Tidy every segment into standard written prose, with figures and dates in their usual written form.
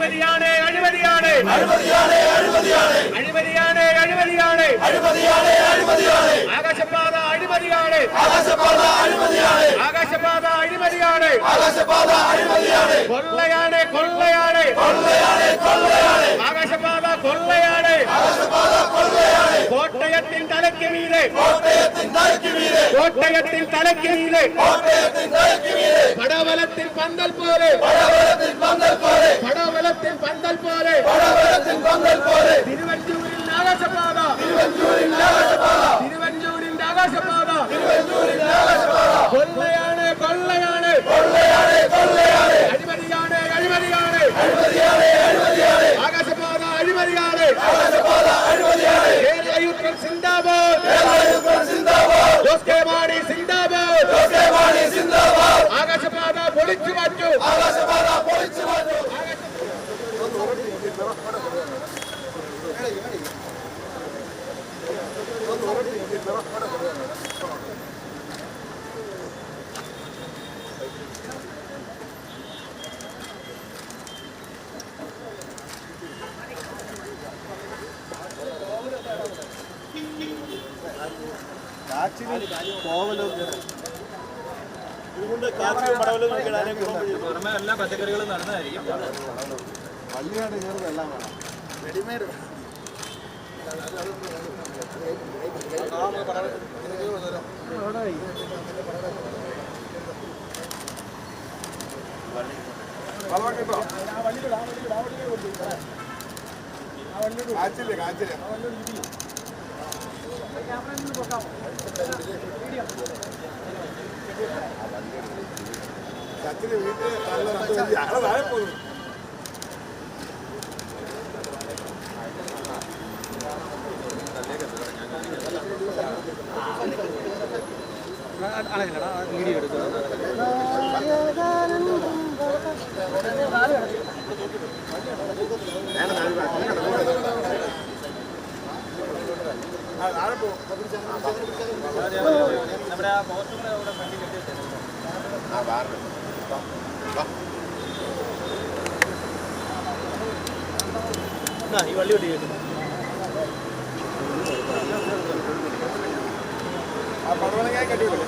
അഴിമതിയാണ് അഴിമതിയാണ് അഴിമതിയാണ് അഴിമതിയാണ് അഴിമതിയാണ് അഴിമതിയാണ് അഴിമതിയാണ് അഴിമതിയാണ് ആകാശപാത അഴിമതിയാണ് ആകാശപാത അഴിമതിയാണ് ആകാശപാത അഴിമതിയാണ് ആകാശപാത അഴിമതിയാണ് കൊള്ളയാണ് കൊള്ളയാണ് കൊള്ളയാണ് കൊള്ളയാണ് ആകാശപാത കൊള്ളയാണ് ആകാശപാത കൊള്ളയാണ് കോട്ടയത്തിൻ തലയ്ക്ക് മീതെ കോട്ടയത്തിൻ തലയ്ക്ക് മീതെ കോട്ടയത്തിൻ തലയ്ക്ക് മീതെ കോട്ടയത്തിൻ തലയ്ക്ക് മീതെ പടവലത്തിൽ പന്തൽ പോലെ പടവലത്തിൽ പന്തൽ പോലെ പടവലത്തിൽ പന്തൽ പോലെ പടവലത്തിൽ പന്തൽ പോലെ തിരുവഞ്ചൂരിൽ ആകാശപാത തിരുവഞ്ചൂരിൽ ആകാശപാത തിരുവഞ്ചൂരിൽ ആകാശപാത തിരുവഞ്ചൂരിൽ ആകാശപാത കൊള്ളയാണ് കൊള്ളയാണ് കൊള്ളയാണ് കൊള്ളയാണ് അഴിമതിയാണ് അഴിമതിയാണ് അഴിമതിയാണ് അഴിമതിയാണ് ആകാശപാത അഴിമതിയാണ് ആകാശപാത അഴിമതിയാണ് കേരള യൂത്ത് സിന്ദാബാദ് കേരള യൂത്ത് സിന്ദാബാദ് ജോസ് കെ മാണി സിന്ദാബാദ് ജോസ് കെ മാണി സിന്ദാബാദ് ആകാശപാത പൊളിച്ചു മാറ്റൂ ആകാശപാത പൊളിച്ചു മാറ്റൂ ഇതുകൊണ്ട് കാച്ചിലും പടവലും പുറമെ എല്ലാ പച്ചക്കറികളും നടന്നതായിരിക്കും. പള്ളിയായിട്ട് ചേർന്നെല്ലാം വേണം. റെഡിമെയ്ഡ് കാച്ചില്ലേ കാച്ചില്ലേ ചച്ചിന് വീട്ടിൽ നല്ല താഴെ പോകുന്നു. വീഡിയോ എടുക്കുന്നത് നമ്മുടെ ആ പോസ്റ്ററിന്റെ അവിടെ വണ്ടി കെട്ടി ഈ വള്ളി ഒട്ടി കേട്ടു. ആ പടവലങ്ങായി കട്ടിവില്ലേ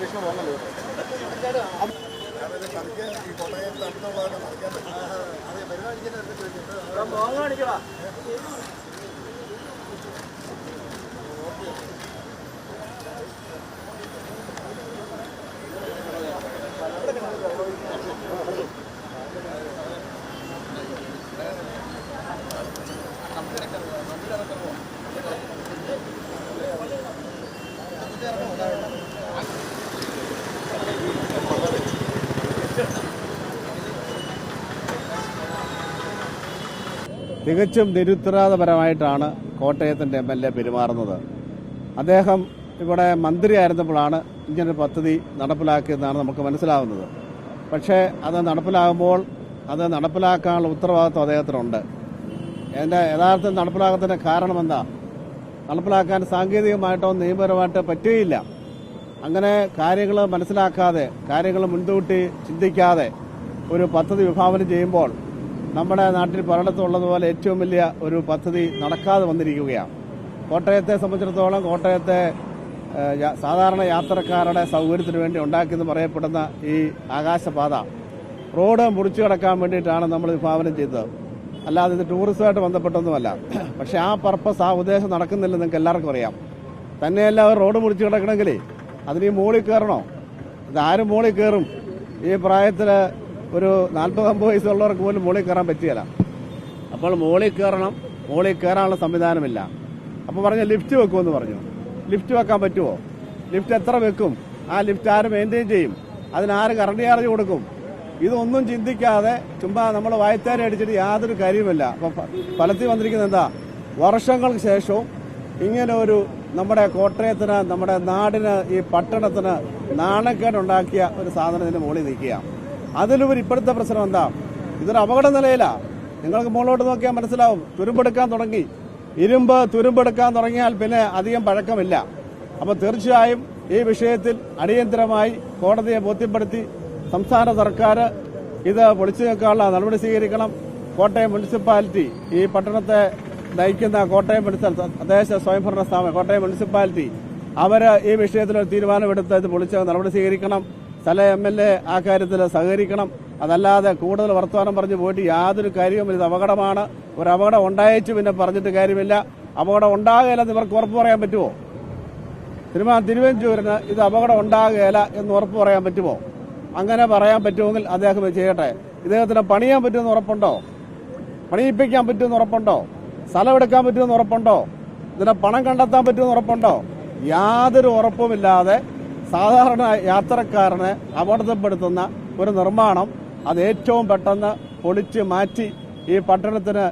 വിഷ്ണു പോകുന്നല്ലോ ഈ കോട്ടയം തണുത്തുള്ളതൊക്കെ മറിക്കാൻ പറ്റും. തികച്ചും നിരുത്തരവാദപരമായിട്ടാണ് കോട്ടയത്തിൻ്റെ MLA പെരുമാറുന്നത്. അദ്ദേഹം ഇവിടെ മന്ത്രിയായിരുന്നപ്പോഴാണ് ഇങ്ങനൊരു പദ്ധതി നടപ്പിലാക്കിയതെന്നാണ് നമുക്ക് മനസ്സിലാവുന്നത്. പക്ഷേ അത് നടപ്പിലാകുമ്പോൾ അത് നടപ്പിലാക്കാനുള്ള ഉത്തരവാദിത്വം അദ്ദേഹത്തിനുണ്ട്. അതിൻ്റെ യഥാർത്ഥ നടപ്പിലാക്കത്തിൻ്റെ കാരണമെന്താ? നടപ്പിലാക്കാൻ സാങ്കേതികമായിട്ടോ നിയമപരമായിട്ടോ പറ്റുകയില്ല. അങ്ങനെ കാര്യങ്ങൾ മനസ്സിലാക്കാതെ, കാര്യങ്ങൾ മുൻകൂട്ടി ചിന്തിക്കാതെ ഒരു പദ്ധതി വിഭാവനം ചെയ്യുമ്പോൾ നമ്മുടെ നാട്ടിൽ പലയിടത്തുള്ളതുപോലെ ഏറ്റവും വലിയ ഒരു പദ്ധതി നടക്കാതെ വന്നിരിക്കുകയാണ്. കോട്ടയത്തെ സംബന്ധിച്ചിടത്തോളം കോട്ടയത്തെ സാധാരണ യാത്രക്കാരുടെ സൗകര്യത്തിന് വേണ്ടി ഉണ്ടാക്കിയെന്ന് പറയപ്പെടുന്ന ഈ ആകാശപാത റോഡ് മുറിച്ചു കടക്കാൻ വേണ്ടിയിട്ടാണ് നമ്മൾ വിഭാവനം ചെയ്തത്. അല്ലാതെ ഇത് ടൂറിസമായിട്ട് ബന്ധപ്പെട്ടൊന്നുമല്ല. പക്ഷേ ആ പർപ്പസ്, ആ ഉദ്ദേശം നടക്കുന്നില്ലെന്ന് നിങ്ങൾക്ക് എല്ലാവർക്കും അറിയാം. തന്നെയല്ല റോഡ് മുറിച്ചു കിടക്കണമെങ്കിൽ അതിന് ഈ മോളിൽ കയറണോ? ഇതാരും മോളിൽ കയറും? ഈ പ്രായത്തിൽ ഒരു 40-50 വയസ്സുള്ളവർക്ക് പോലും മോളിൽ കയറാൻ പറ്റിയല്ല. അപ്പോൾ മോളിൽ കയറണം, മോളിൽ കയറാനുള്ള സംവിധാനമില്ല. അപ്പോൾ പറഞ്ഞ ലിഫ്റ്റ് വെക്കുമെന്ന് പറഞ്ഞു. ലിഫ്റ്റ് വെക്കാൻ പറ്റുമോ? ലിഫ്റ്റ് എത്ര വെക്കും? ആ ലിഫ്റ്റ് ആര് മെയിൻറ്റെയിൻ ചെയ്യും? അതിനാര് കറണ്ട് ചാർജ് കൊടുക്കും? ഇതൊന്നും ചിന്തിക്കാതെ ചുമ്മാ നമ്മൾ വായത്താരി അടിച്ചിട്ട് യാതൊരു കാര്യവുമില്ല. അപ്പം ഫലത്തിൽ വന്നിരിക്കുന്നത് എന്താ? വർഷങ്ങൾക്ക് ശേഷവും ഇങ്ങനെ ഒരു നമ്മുടെ കോട്ടയത്തിന്, നമ്മുടെ നാടിന്, ഈ പട്ടണത്തിന് നാണക്കേടുണ്ടാക്കിയ ഒരു സാധനത്തിന് മുകളിൽ നിൽക്കുക. അതിലുപരി ഇപ്പോഴത്തെ പ്രശ്നം എന്താ? ഇതൊരു അപകട നിലയിലാണ്. നിങ്ങൾക്ക് മുകളിലോട്ട് നോക്കിയാൽ മനസ്സിലാവും. തുരുമ്പെടുക്കാൻ തുടങ്ങി. ഇരുമ്പ് തുരുമ്പെടുക്കാൻ തുടങ്ങിയാൽ പിന്നെ അധികം പഴക്കമില്ല. അപ്പോൾ തീർച്ചയായും ഈ വിഷയത്തിൽ അടിയന്തരമായി കോടതിയെ ബോധ്യപ്പെടുത്തി സംസ്ഥാന സർക്കാർ ഇത് പൊളിച്ചു നീക്കാനുള്ള നടപടി സ്വീകരിക്കണം. കോട്ടയം മുനിസിപ്പാലിറ്റി, ഈ പട്ടണത്തെ നയിക്കുന്ന കോട്ടയം തദ്ദേശ സ്വയംഭരണ സ്ഥാപനം കോട്ടയം മുനിസിപ്പാലിറ്റി, അവര് ഈ വിഷയത്തിൽ ഒരു തീരുമാനമെടുത്ത് ഇത് പൊളിച്ച് നടപടി സ്വീകരിക്കണം. സ്ഥല MLA ആ കാര്യത്തിൽ സഹകരിക്കണം. അതല്ലാതെ കൂടുതൽ വർത്തമാനം പറഞ്ഞു പോയിട്ട് യാതൊരു കാര്യവും. ഇത് അപകടമാണ്. ഒരു അപകടം ഉണ്ടായേച്ചു പിന്നെ പറഞ്ഞിട്ട് കാര്യമില്ല. അപകടം ഉണ്ടാകുകയില്ലെന്ന് ഇവർക്ക് ഉറപ്പ് പറയാൻ പറ്റുമോ? തിരുവഞ്ചൂരിന് ഇത് അപകടം ഉണ്ടാകുകയില്ല എന്ന് ഉറപ്പ് പറയാൻ പറ്റുമോ? അങ്ങനെ പറയാൻ പറ്റുമെങ്കിൽ അദ്ദേഹം ചെയ്യട്ടെ. ഇദ്ദേഹത്തിന് പണിയാൻ പറ്റുമെന്ന് ഉറപ്പുണ്ടോ? പണിയിപ്പിക്കാൻ പറ്റുമെന്ന് ഉറപ്പുണ്ടോ? സ്ഥലമെടുക്കാൻ പറ്റുമെന്ന് ഉറപ്പുണ്ടോ? ഇതിനെ പണം കണ്ടെത്താൻ പറ്റുമെന്ന് ഉറപ്പുണ്ടോ? യാതൊരു ഉറപ്പുമില്ലാതെ സാധാരണ യാത്രക്കാരനെ അപകടപ്പെടുത്തുന്ന ഒരു നിർമ്മാണം അത് ഏറ്റവും പെട്ടെന്ന് പൊളിച്ച് മാറ്റി ഈ പട്ടണത്തിന്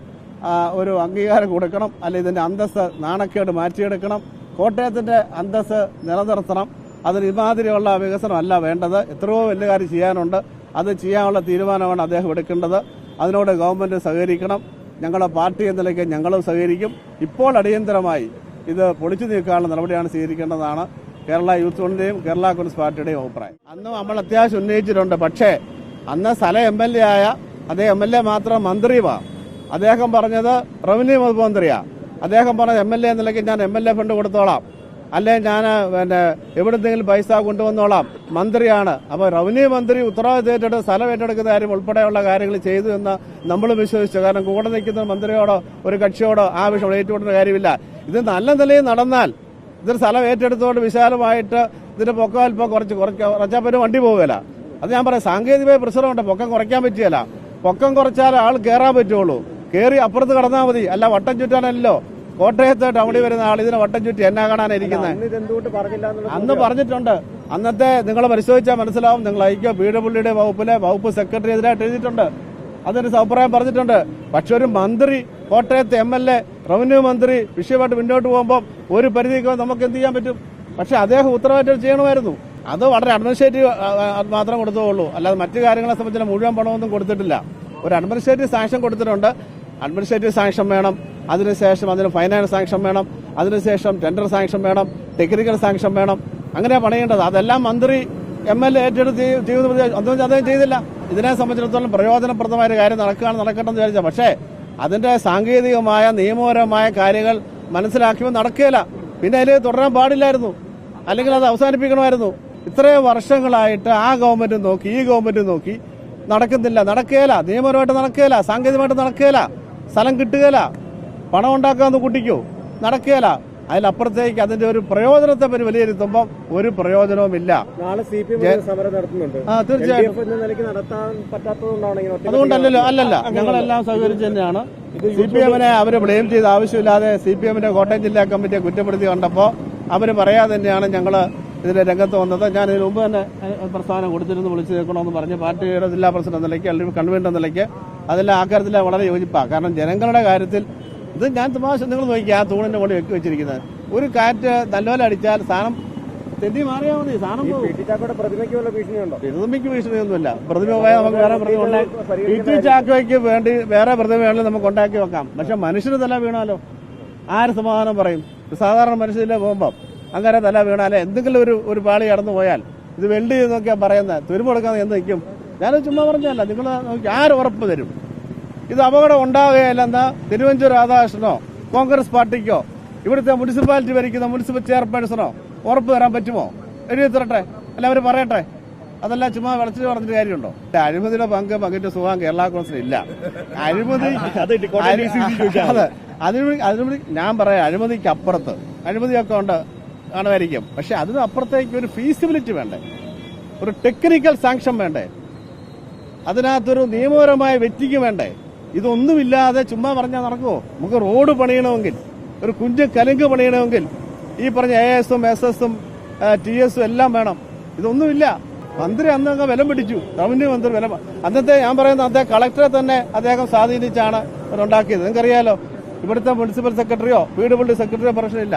ഒരു അംഗീകാരം കൊടുക്കണം. അല്ലെങ്കിൽ ഇതിന്റെ അന്തസ്സ്, നാണക്കേട് മാറ്റിയെടുക്കണം. കോട്ടയത്തിന്റെ അന്തസ്സ് നിലനിർത്തണം. അതിന് ഇമാതിരിയുള്ള വികസനമല്ല വേണ്ടത്. എത്രയോ വലിയ കാര്യം ചെയ്യാനുണ്ട്. അത് ചെയ്യാനുള്ള തീരുമാനമാണ് അദ്ദേഹം എടുക്കേണ്ടത്. അതിനോട് ഗവൺമെന്റ് സഹകരിക്കണം. ഞങ്ങളുടെ പാർട്ടി എന്ന നിലയ്ക്ക് ഞങ്ങളും സഹകരിക്കും. ഇപ്പോൾ അടിയന്തരമായി ഇത് പൊളിച്ചു നീക്കാനുള്ള നടപടിയാണ് സ്വീകരിക്കേണ്ടതാണ് കേരള യൂത്ത് ഫ്രണ്ടിന്റെയും കേരള കോൺഗ്രസ് പാർട്ടിയുടെയും അഭിപ്രായം. അന്ന് നമ്മൾ അത്യാവശ്യം ഉന്നയിച്ചിട്ടുണ്ട്. പക്ഷേ അന്ന് സ്ഥല MLA ആയ അതേ MLA മാത്രം മന്ത്രിയുമാണ്. അദ്ദേഹം പറഞ്ഞത് റവന്യൂ വകുപ്പ് മന്ത്രിയാണ്. അദ്ദേഹം പറഞ്ഞത് MLA എന്ന നിലയ്ക്ക് ഞാൻ MLA ഫണ്ട് കൊടുത്തോളാം, അല്ലെ ഞാൻ എവിടെന്തെങ്കിലും പൈസ കൊണ്ടുവന്നോളാം. മന്ത്രിയാണ്. അപ്പോൾ റവന്യൂ മന്ത്രി ഉത്തരവാദിത്തം ഏറ്റെടുത്ത് സ്ഥലം ഏറ്റെടുക്കുന്ന കാര്യം ഉൾപ്പെടെയുള്ള കാര്യങ്ങൾ ചെയ്തു എന്ന് നമ്മൾ വിശ്വസിച്ചു. കാരണം കൂടെ നിൽക്കുന്ന മന്ത്രിയോടോ ഒരു കക്ഷിയോടോ ആ വിഷയം ഏറ്റുകൊണ്ടുന്ന കാര്യമില്ല. ഇത് നല്ല നിലയിൽ നടന്നാൽ ഇതൊരു സ്ഥലം ഏറ്റെടുത്തുകൊണ്ട് വിശാലമായിട്ട് ഇതിന്റെ പൊക്കം അല്പം കുറച്ചാൽ പിന്നെ വണ്ടി പോവുകയില്ല. അത് ഞാൻ പറയാം, സാങ്കേതികമായ പ്രശ്നമുണ്ട്. പൊക്കം കുറയ്ക്കാൻ പറ്റിയല്ല. പൊക്കം കുറച്ചാൽ ആൾ കയറാൻ പറ്റുള്ളൂ. കയറി അപ്പുറത്ത് കടന്നാൽ മതി. അല്ല വട്ടം ചുറ്റാനല്ലോ. കോട്ടയത്ത് ടൗണിൽ വരുന്ന ആൾ ഇതിനെ വട്ടം ചുറ്റി എന്നാ കാണാനിരിക്കുന്നത്? അന്ന് പറഞ്ഞിട്ടുണ്ട്. അന്നത്തെ നിങ്ങൾ പരിശോധിച്ചാൽ മനസ്സിലാവും. നിങ്ങൾ ഐക്യ PWD വകുപ്പിലെ വകുപ്പ് സെക്രട്ടറി എതിരായിട്ട് എഴുതിയിട്ടുണ്ട്. അതിന് അഭിപ്രായം പറഞ്ഞിട്ടുണ്ട്. പക്ഷെ ഒരു മന്ത്രി, കോട്ടയത്തെ MLA, റവന്യൂ മന്ത്രി വിഷയമായിട്ട് മുന്നോട്ട് പോകുമ്പോൾ ഒരു പരിധിക്ക് നമുക്ക് എന്ത് ചെയ്യാൻ പറ്റും? പക്ഷെ അദ്ദേഹം ഉത്തരവാദിത്തം ചെയ്യണമായിരുന്നു. അത് വളരെ അഡ്മിനിസ്ട്രേറ്റീവ് മാത്രം കൊടുത്തുള്ളൂ. അല്ലാതെ മറ്റു കാര്യങ്ങളെ സംബന്ധിച്ച് മുഴുവൻ പണമൊന്നും കൊടുത്തിട്ടില്ല. ഒരു അഡ്മിനിസ്ട്രേറ്റീവ് സാങ്ഷൻ കൊടുത്തിട്ടുണ്ട്. അഡ്മിനിസ്ട്രേറ്റീവ് സാങ്ഷൻ വേണം. അതിനുശേഷം അതിന് ഫൈനാൻസ് സാങ്ഷൻ വേണം. അതിനുശേഷം ടെൻഡർ സാങ്ഷൻ വേണം. ടെക്നിക്കൽ സാങ്ഷൻ വേണം. അങ്ങനെ പണിയേണ്ടത്. അതെല്ലാം മന്ത്രി MLA ഏറ്റെടുത്ത് ഒന്നും അദ്ദേഹം ചെയ്തില്ല. ഇതിനെ സംബന്ധിച്ചിടത്തോളം പ്രയോജനപ്രദമായ ഒരു കാര്യം നടക്കട്ടെന്ന് വിചാരിച്ച. പക്ഷേ അതിന്റെ സാങ്കേതികമായ നിയമപരമായ കാര്യങ്ങൾ മനസ്സിലാക്കിയപ്പോൾ നടക്കുകയില്ല. പിന്നെ അതിൽ തുടരാൻ പാടില്ലായിരുന്നു. അല്ലെങ്കിൽ അത് അവസാനിപ്പിക്കണമായിരുന്നു. ഇത്രയും വർഷങ്ങളായിട്ട് ആ ഗവൺമെന്റ് നോക്കി, ഈ ഗവൺമെന്റ് നോക്കി, നടക്കുകയില്ല. നിയമപരമായിട്ട് നടക്കുകയില്ല. സാങ്കേതികമായിട്ട് നടക്കുകയില്ല. സ്ഥലം കിട്ടുകയില്ല. പണം ഉണ്ടാക്കാമെന്ന് കൂട്ടിക്കോ, നടക്കുകയില്ല. അതിലപ്പുറത്തേക്ക് അതിന്റെ ഒരു പ്രയോജനത്തെ പറ്റി വിലയിരുത്തുമ്പോൾ ഒരു പ്രയോജനവുമില്ല. തീർച്ചയായിട്ടും അതുകൊണ്ടല്ലോ അല്ലല്ല, ഞങ്ങളെല്ലാം സഹകരിച്ച് തന്നെയാണ്. CPM-നെ അവര് ബ്ലെയിം ചെയ്ത് ആവശ്യമില്ലാതെ CPM-ന്റെ കോട്ടയം ജില്ലാ കമ്മിറ്റിയെ കുറ്റപ്പെടുത്തി കണ്ടപ്പോൾ അവര് പറയാതെ തന്നെയാണ് ഞങ്ങൾ ഇതിന്റെ രംഗത്ത് വന്നത്. ഞാൻ ഇതിനു മുമ്പ് തന്നെ പ്രസ്ഥാനം കൊടുത്തിരുന്ന് വിളിച്ചു നിൽക്കണമെന്ന് പറഞ്ഞ് പാർട്ടിയുടെ ജില്ലാ പ്രസിഡന്റ് എന്ന നിലയ്ക്ക് അല്ലെങ്കിൽ കൺവീനർ എന്ന നിലയ്ക്ക് അതെല്ലാം ആ കാര്യത്തിൽ വളരെ യോജിപ്പാണ്. കാരണം ജനങ്ങളുടെ കാര്യത്തിൽ ഇത് ഞാൻ തമാശ നിങ്ങൾ നോക്കി ആ തൂണിന്റെ മുകളിൽ വെച്ചിരിക്കുന്നത് ഒരു കാറ്റ് നല്ലപോലെ അടിച്ചാൽ സാധനം തെറ്റി മാറിയാൽ മതി. സാധനം പ്രതിമയ്ക്ക് വല്ല ഭീഷണിയുണ്ടോ? പ്രതിമയ്ക്ക് ഭീഷണിയൊന്നുമില്ല. പ്രതിമ പോയാൽ നമുക്ക് വേറെ പ്രതിമ ഉണ്ടാക്കി ചാക്കോയ്ക്ക് വേണ്ടി വേറെ പ്രതിമ വേണമെങ്കിൽ നമുക്ക് ഉണ്ടാക്കി വെക്കാം. പക്ഷെ മനുഷ്യന് തല വീണാലോ ആര് സമാധാനം പറയും? സാധാരണ മനുഷ്യരിലെ പോകുമ്പോൾ അങ്ങനെ തല വീണാലേ എന്തെങ്കിലും ഒരു പാളി കടന്നു പോയാൽ ഇത് വെൽഡ് ചെയ്ത് നോക്കിയാൽ പറയുന്നത് തുരുമ്പെടുക്കാൻ എന്ത് നിൽക്കും? ഞാൻ ചുമ്മാ പറഞ്ഞല്ല. നിങ്ങൾ നോക്കി ആര് ഉറപ്പ് തരും ഇത് അപകടം ഉണ്ടാവുകയില്ലെന്ന്? തിരുവഞ്ചൂർ രാധാകൃഷ്ണനോ കോൺഗ്രസ് പാർട്ടിക്കോ ഇവിടുത്തെ മുനിസിപ്പാലിറ്റി ഭരിക്കുന്ന മുനിസിപ്പൽ ചെയർപേഴ്സണോ ഉറപ്പ് തരാൻ പറ്റുമോ? എഴുതി തരട്ടെ, അല്ല അവർ പറയട്ടെ. അതെല്ലാം ചുമ്മാ വിളച്ചിട്ട് പറഞ്ഞിട്ട് കാര്യമുണ്ടോ? അഴിമതിയുടെ പങ്കിട്ട് സുഖം കേരള കോൺഗ്രസിന് ഇല്ല. അഴിമതി അതിന് ഞാൻ പറയാം, അഴിമതിക്ക് അപ്പുറത്ത് അഴിമതിയൊക്കെ ഉണ്ട് കാണുമായിരിക്കും. പക്ഷെ അതിന് അപ്പുറത്തേക്ക് ഒരു ഫീസിബിലിറ്റി വേണ്ടേ? ഒരു ടെക്നിക്കൽ സാങ്ഷൻ വേണ്ടേ? അതിനകത്തൊരു നിയമപരമായ വ്യക്തിക്ക് വേണ്ടേ? ഇതൊന്നുമില്ലാതെ ചുമ്മാ പറഞ്ഞാൽ നടക്കുമോ? നമുക്ക് റോഡ് പണിയണമെങ്കിൽ, ഒരു കുഞ്ഞ് കലുങ്ക് പണിയണമെങ്കിൽ ഈ പറഞ്ഞ AS-ഉം SS-ഉം TS-ഉം എല്ലാം വേണം. ഇതൊന്നുമില്ല. മന്ത്രി അന്നങ്ങ് വിലം പിടിച്ചു. റവന്യൂ മന്ത്രി അന്നത്തെ ഞാൻ പറയുന്നത് അദ്ദേഹം കളക്ടറെ തന്നെ അദ്ദേഹം സ്വാധീനിച്ചാണ് ഉണ്ടാക്കിയത്. നിങ്ങൾക്കറിയാലോ, ഇവിടുത്തെ മുനിസിപ്പൽ സെക്രട്ടറിയോ PWD സെക്രട്ടറിയോ പ്രശ്നമില്ല.